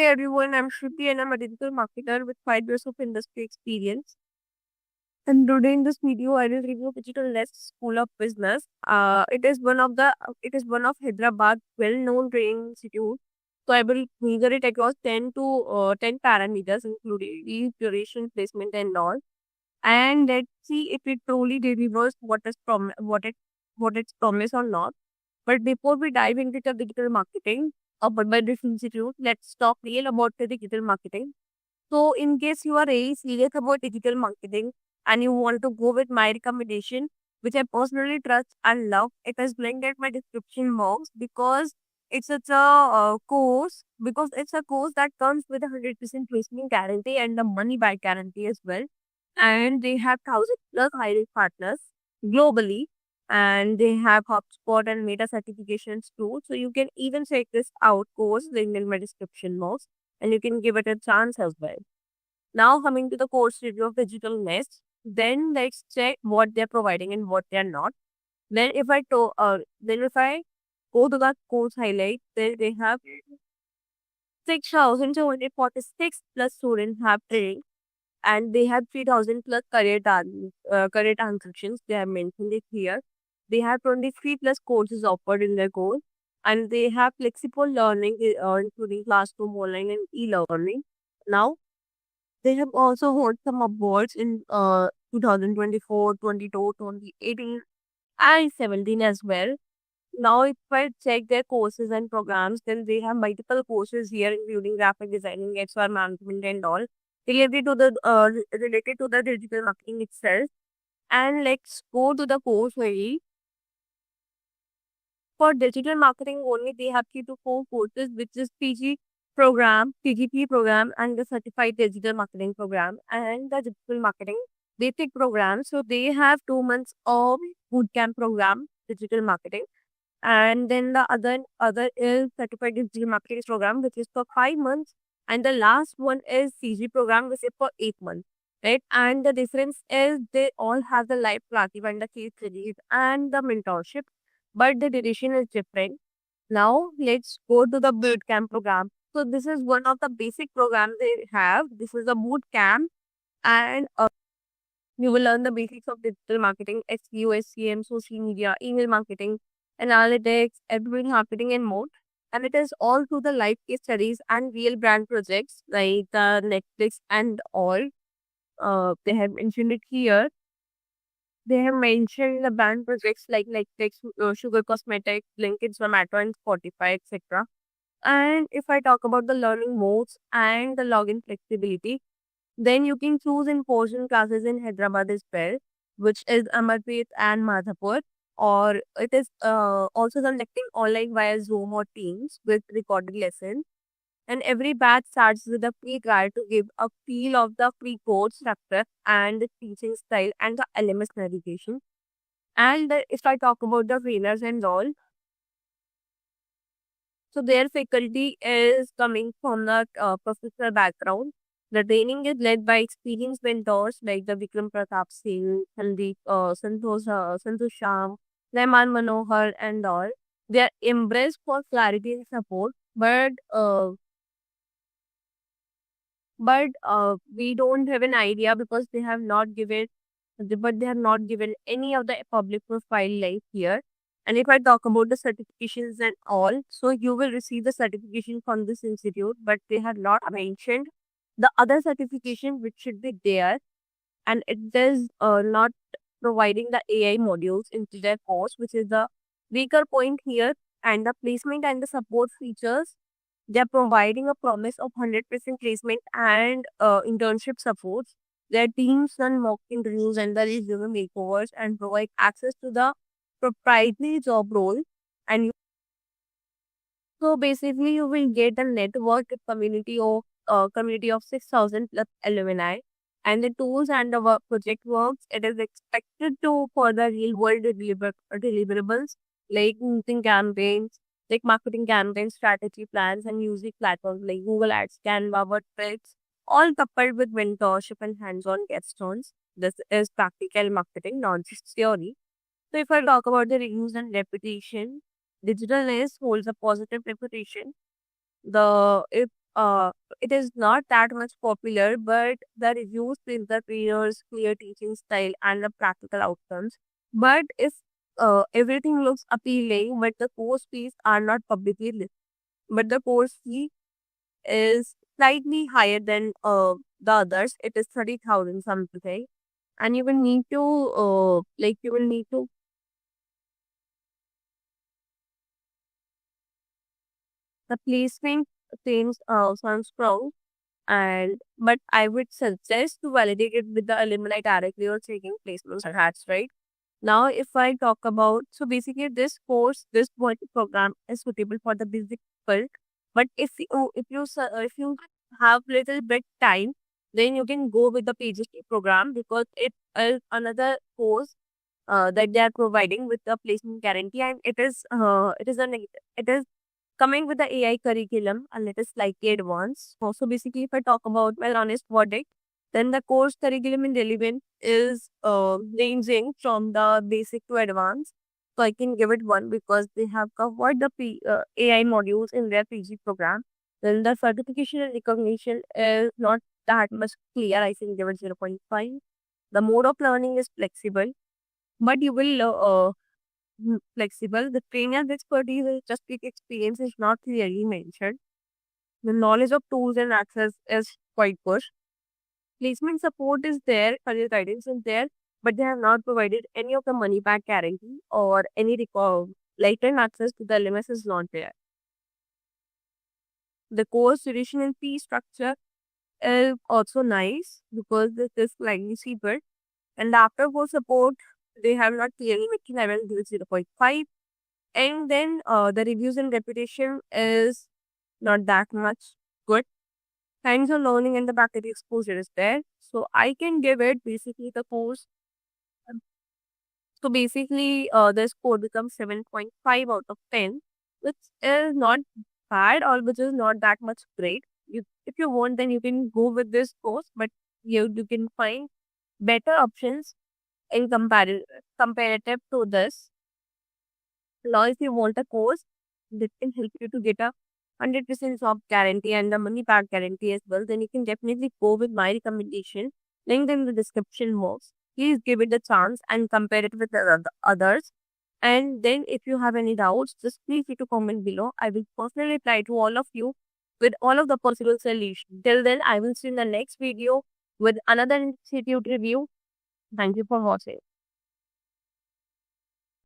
everyone, I'm Shruti and I'm a digital marketer with 5 years of industry experience. And today in this video, I will review Digital Nest School of Business. It is one of Hyderabad well-known training institute. So I will measure it across 10 parameters, including the duration, placement, and all. And let's see if it truly delivers what it's promised or not. But before we dive into the digital marketing offered by this institute, let's talk real about the digital marketing. So, in case you are very serious about digital marketing and you want to go with my recommendation, which I personally trust and love, it is linked at my description box because it's a course that comes with a 100% placement guarantee and a money back guarantee as well. And they have 1,000+ hiring partners globally, and they have HubSpot and Meta certifications too. So you can even check this out course linked in my description box, and you can give it a chance as well. Now coming to the course review of Digital Nest, then let's check what they're providing and what they're not. Then if I go to the course highlight, then they have 6,246 plus students have training, and they have 3,000 plus career transactions. They have mentioned it here. They have 23 plus courses offered in their course, and they have flexible learning, including classroom, online, and e-learning. Now, they have also won some awards in 2024, 22, 2018, and 17 as well. Now, if I check their courses and programs, then they have multiple courses here, including graphic designing, HR management, and all related to the digital marketing itself. And let's go to the course very. For digital marketing only, they have 3 to 4 courses, which is PGP program, and the Certified Digital Marketing program, and the Digital Marketing Basic program. So they have 2 months of bootcamp program, digital marketing, and then the other is Certified Digital Marketing program, which is for 5 months, and the last one is CG program, which is for 8 months. Right, and the difference is they all have the live practice and the case studies and the mentorship, but the duration is different. Now let's go to the boot camp program. So this is one of the basic programs they have. This is a boot camp, and you will learn the basics of digital marketing, SEO, SCM, social media, email marketing, analytics, everything marketing, and more. And it is all through the live case studies and real brand projects like Netflix and all. They have mentioned it here. They have mentioned the brand projects like Netflix, Sugar Cosmetics, Blinkit, Zomato, and Spotify, etc. And if I talk about the learning modes and the login flexibility, then you can choose in portion classes in Hyderabad as well, which is Amarpreet and Madhapur, or it is also conducting online via Zoom or Teams with recorded lessons. And every batch starts with a free trial to give a feel of the free course structure and the teaching style and the LMS navigation. And if I talk about the trainers and all, so their faculty is coming from the professional background. The training is led by experienced mentors like the Vikram Pratap Singh, Santosh Sham, Rahman Manohar, and all. They are embraced for clarity and support, but we don't have an idea because they have not given any of the public profile like here. And if I talk about the certifications and all, so you will receive the certification from this institute, but they have not mentioned the other certification which should be there, and it is not providing the AI modules into their course, which is the weaker point here, and the placement and the support features. They're providing a promise of 100% placement and internship supports. Their teams run mock interviews and the resume makeovers and provide access to the proprietary job role. And so basically, you will get a network community of 6,000 plus alumni, and the tools and the project works. It is expected to further real world deliverables like meeting campaigns, like marketing campaigns, strategy plans, and music platforms like Google Ads, Canva, WordPress, all coupled with mentorship and hands-on capstones. This is practical marketing, not just theory. So if I talk about the reviews and reputation, Digital Nest holds a positive reputation. The if it is not that much popular, but the reviews praise the trainers, clear teaching style, and the practical outcomes. But if everything looks appealing, but the course fees are not publicly listed, but the course fee is slightly higher than the others. It is 30,000 something, and you will need to you will need to the placement seems sounds strong, and but I would suggest to validate it with the alumni directly or taking placements perhaps, right? Now, if I talk about, so basically this course, this program is suitable for the basic people. But if you have little bit time, then you can go with the PGC program because it is another course that they are providing with the placement guarantee, and it is coming with the AI curriculum, and it is slightly advanced. So basically, if I talk about my honest verdict, then the course curriculum in Relevant is ranging from the basic to advanced. So I can give it one because they have covered the AI modules in their PG program. Then the certification and recognition is not that much clear. I can give it 0.5. The mode of learning is flexible, but you will flexible. The trainer's expertise and just peak experience is not clearly mentioned. The knowledge of tools and access is quite good. Placement support is there, career guidance is there, but they have not provided any of the money back guarantee or any lifetime access to the LMS is not there. The course duration and fee structure is also nice because this is slightly cheaper. And the after course support, they have not clearly mentioned. I will give it 0.5. And then the reviews and reputation is not that much good. Hands on learning and the practical exposure is there. So I can give it basically the course. So basically, the score becomes 7.5 out of 10, which is not bad or which is not that much great. If you want, then you can go with this course, but you can find better options in comparative to this. Now, if you want a course that can help you to get a 100% job guarantee and the money back guarantee as well, then you can definitely go with my recommendation. Link in the description box. Please give it a chance and compare it with the others. And then if you have any doubts, just feel free to comment below. I will personally reply to all of you with all of the possible solutions. Till then, I will see you in the next video with another institute review. Thank you for watching.